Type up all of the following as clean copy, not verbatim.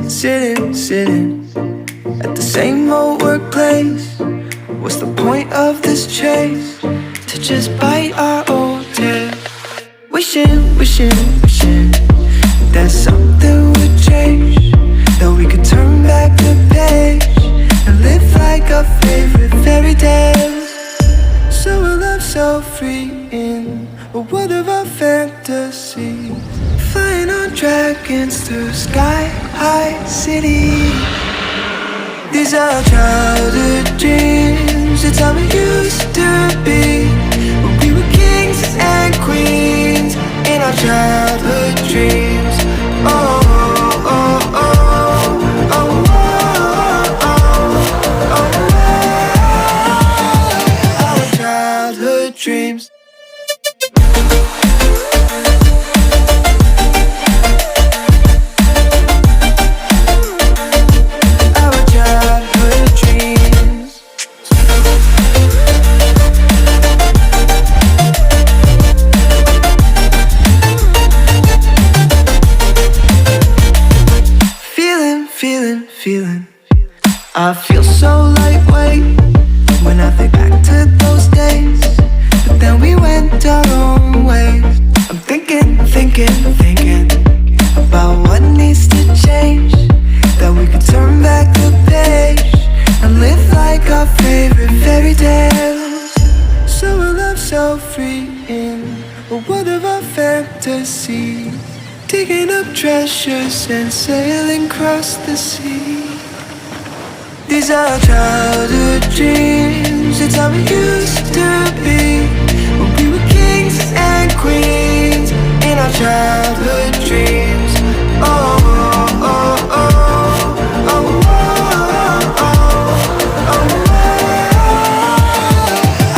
sitting at the same old workplace. What's the point of this chase? To just bite our old tail. Wishing that something would change, that we could turn back the page and live like our favorite fairy tales. So a love so free in a world of our fantasies, flying on dragons through sky-high cities. These are childhood dreams, it's how we used to be, when we were kings and queens in our childhood dreams. Oh, oh, oh, oh, oh, oh, oh, oh, our childhood dreams. Feeling, I feel so lightweight when I think back to those days, but then we went our own ways. I'm thinking about what needs to change, that we could turn back the page and live like our favorite fairy tales. So a love so free in a world of our fantasies, digging up treasures and sailing across the sea. These are childhood dreams, it's how we used to be, when we were kings and queens in our childhood dreams. Oh, oh, oh, oh, oh, oh, oh, oh,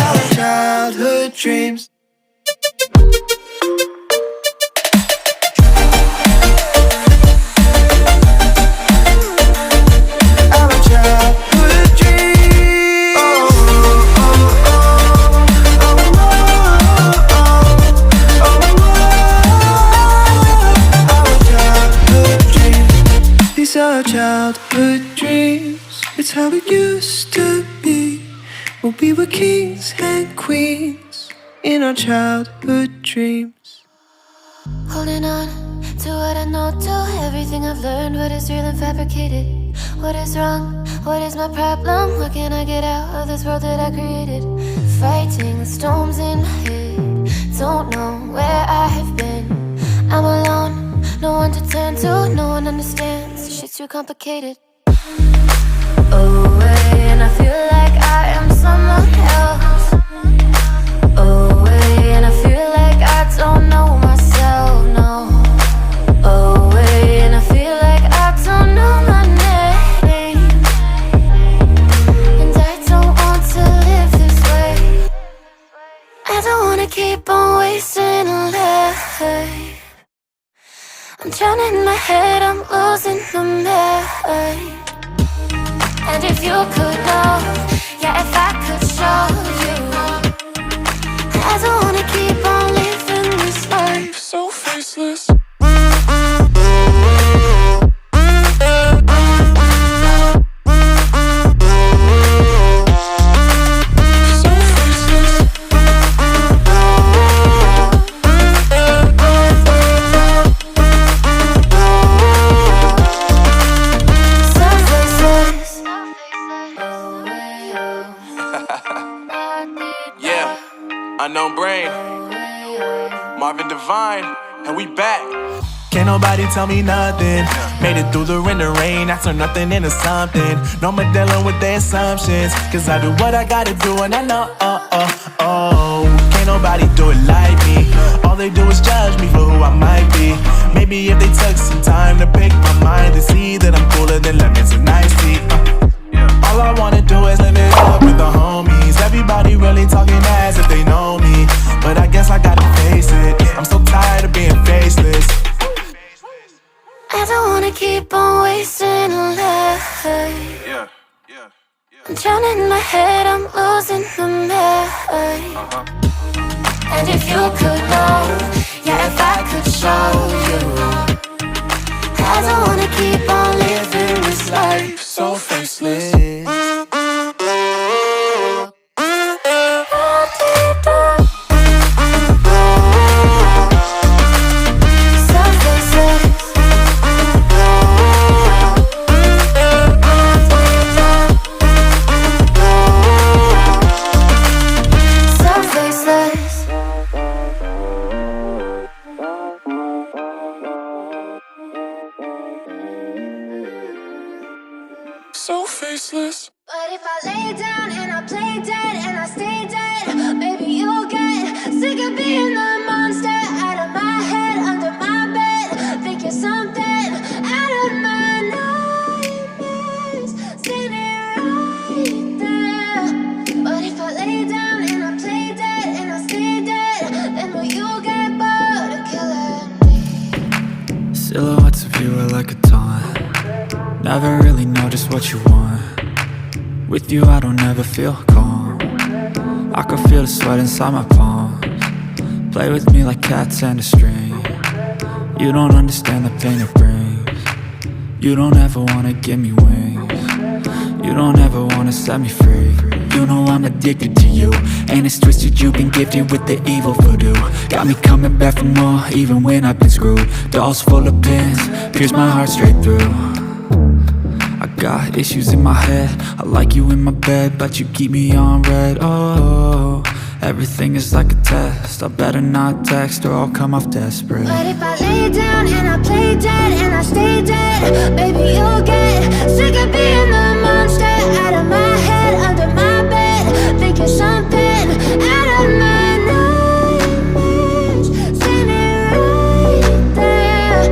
our childhood dreams. Our childhood dreams, it's how it used to be, when we were kings and queens in our childhood dreams. Holding on to what I know, to everything I've learned, what is real and fabricated, what is wrong, what is my problem, what can I get out of this world that I created? Fighting the storms in my head, don't know where I have been. I'm alone, no one to turn to, no one understands, shit's too complicated. Away, and I feel like I am someone else. Away, and I feel like I don't know myself, no. Away, and I feel like I don't know my name, and I don't want to live this way. I don't wanna keep on wasting a life. I'm drowning in my head, I'm losing the mind. And if you could know, yeah, if I could show you, I don't wanna keep on living this life so faceless. Unknown Brain, Marvin Divine, and we back. Can't nobody tell me nothing. Made it through the rain and rain, I turn nothing into something. No more dealing with their assumptions, cause I do what I gotta do and I know, can't nobody do it like me. All they do is judge me for who I might be. Maybe if they took some time to pick my mind, they see that I'm cooler than lemons and iced tea. All I wanna do is live it up with the homies. Everybody really talking as if they know me, but I guess I gotta face it, I'm so tired of being faceless. I don't wanna keep on wasting a life. I'm drowning in my head, I'm losing the mind. And if you could know, yeah, if I could show you, I don't wanna keep on living this life so faceless. So faceless. But if I lay down and I play dead and I stay dead, maybe you'll get sick of being the monster out of my head, under my bed. Think you're something out of my nightmares, standing right there. But if I lay down and I play dead and I stay dead, then will you get bored of killing me? Silhouettes of you are like a taunt. Never really know just what you want. With you I don't ever feel calm. I can feel the sweat inside my palms. Play with me like cats and a string. You don't understand the pain it brings. You don't ever wanna give me wings. You don't ever wanna set me free. You know I'm addicted to you, and it's twisted, you've been gifted with the evil voodoo. Got me coming back for more, even when I've been screwed. Dolls full of pins, pierce my heart straight through. I got issues in my head, I like you in my bed, but you keep me on red. Oh, everything is like a test, I better not text or I'll come off desperate. But if I lay down and I play dead and I stay dead, maybe you'll get sick of being the monster out of my head, under my bed. Think you're something out of my nightmares, standing right there.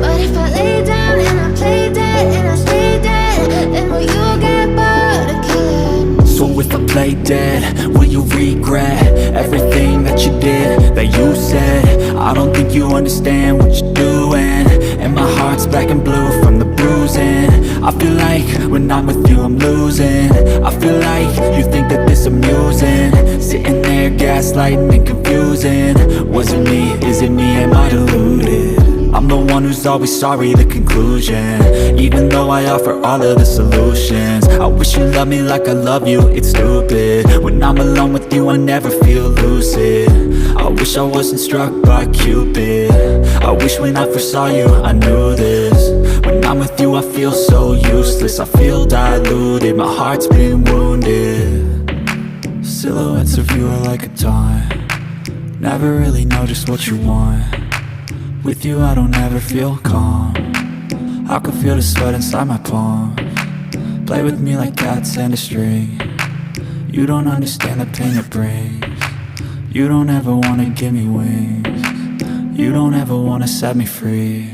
But if I lay down and I play dead and I stay dead, then will you get bored of killing me? So if I play dead, will you regret everything that you did, that you said? I don't think you understand what you're doing, and my heart's black and blue from the bruising. I feel like when I'm with you I'm losing. I feel like you think that this amusing, sitting there gaslighting and confusing. Was it me? Is it me? Am I deluded? I'm the one who's always sorry, the conclusion, even though I offer all of the solutions. I wish you loved me like I love you, it's stupid. When I'm alone with you I never feel lucid. I wish I wasn't struck by Cupid. I wish when I first saw you I knew this. When I'm with you I feel so useless, I feel diluted, my heart's been wounded. Silhouettes of you are like a taunt. Never really know just what you want. With you I don't ever feel calm. I can feel the sweat inside my palms. Play with me like cats and a string. You don't understand the pain it brings. You don't ever wanna give me wings. You don't ever wanna set me free.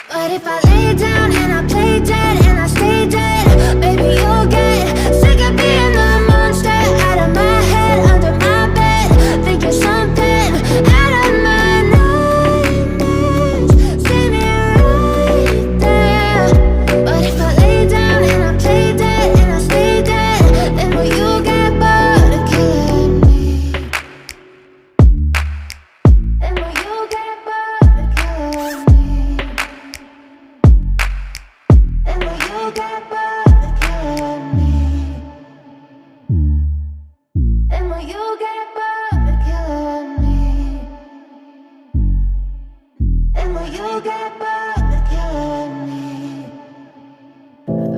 But if I lay down and I play dead and I stay dead, maybe you'll get sick of being the monster out of my head, under my bed. Think you're something out of my nightmares, standing right there. But if I lay down and I play dead and I stay dead, then will you get bored of killing me? Then will you get bored of killing me? And will you get bored of killing me? And will you get bored of killing me? And will you get bored of killing me?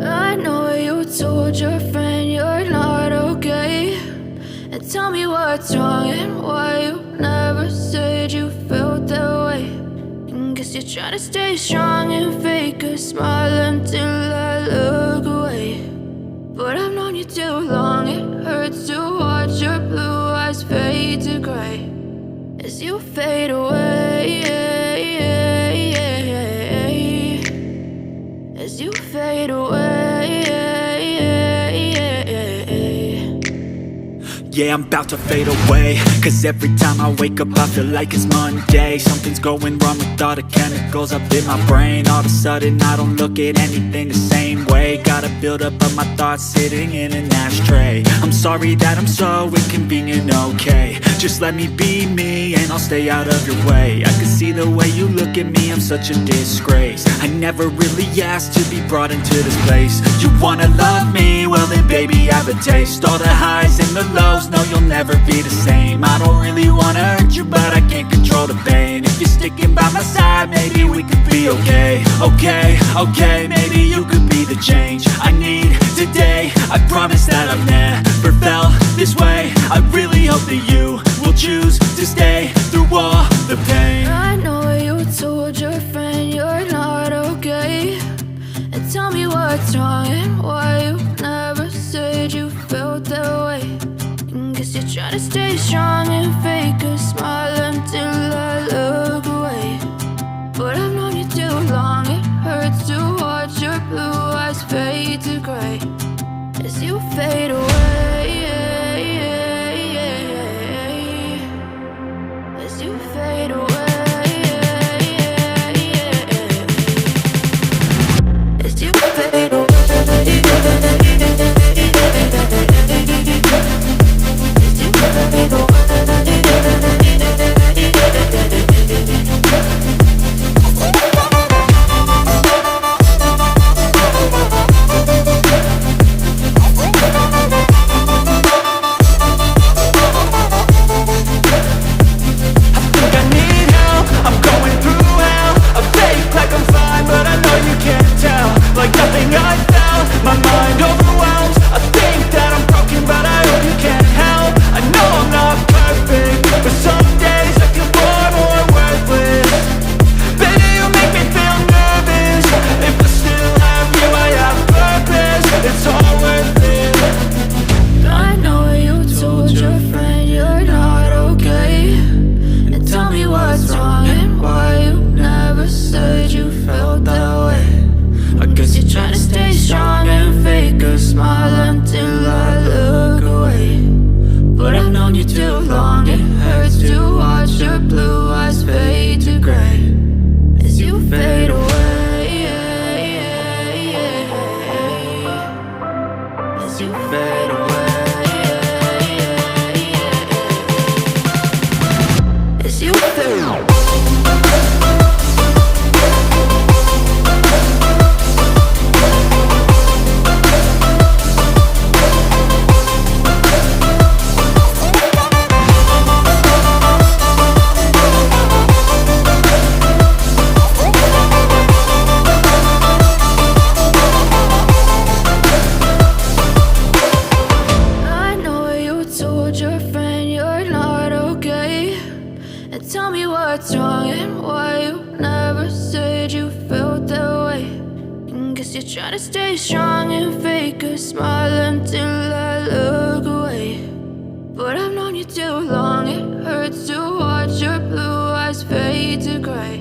I know you told your friend you're not okay, and tell me what's wrong and why you never said you felt that way. Guess you're trying to stay strong and fake a smile until I look away. But I've known you too long, it hurts to watch your blue eyes fade to gray as you fade away, as you fade away. yeah, I'm about to fade away. Cause every time I wake up I feel like it's Monday. Something's going wrong with all the chemicals up in my brain. All of a sudden I don't look at anything the same way. Gotta build up of my thoughts sitting in an ashtray. I'm sorry that I'm so inconvenient, okay. Just let me be me and I'll stay out of your way. I can see the way you look at me, I'm such a disgrace. I never really asked to be brought into this place. You wanna love me? Well then baby, have a taste. All the highs and the lows, no, you'll never be the same. I don't really wanna hurt you, but I can't control the pain. If you're sticking by my side, maybe we could be okay. Okay, maybe you could be the change I need today. I promise that I've never felt this way. I really hope that you will choose to stay through all the pain. I know you told your friend you're not okay, and tell me what's wrong and why you never said you felt that way. Guess you're trying to stay strong and fake a smile until I look away. But I've known you too long, it hurts to watch your blue eyes fade to gray as you fade away. As you fade away. As you fade away. Try to stay strong and fake a smile until I look away. But I've known you too long, it hurts to watch your blue eyes fade to gray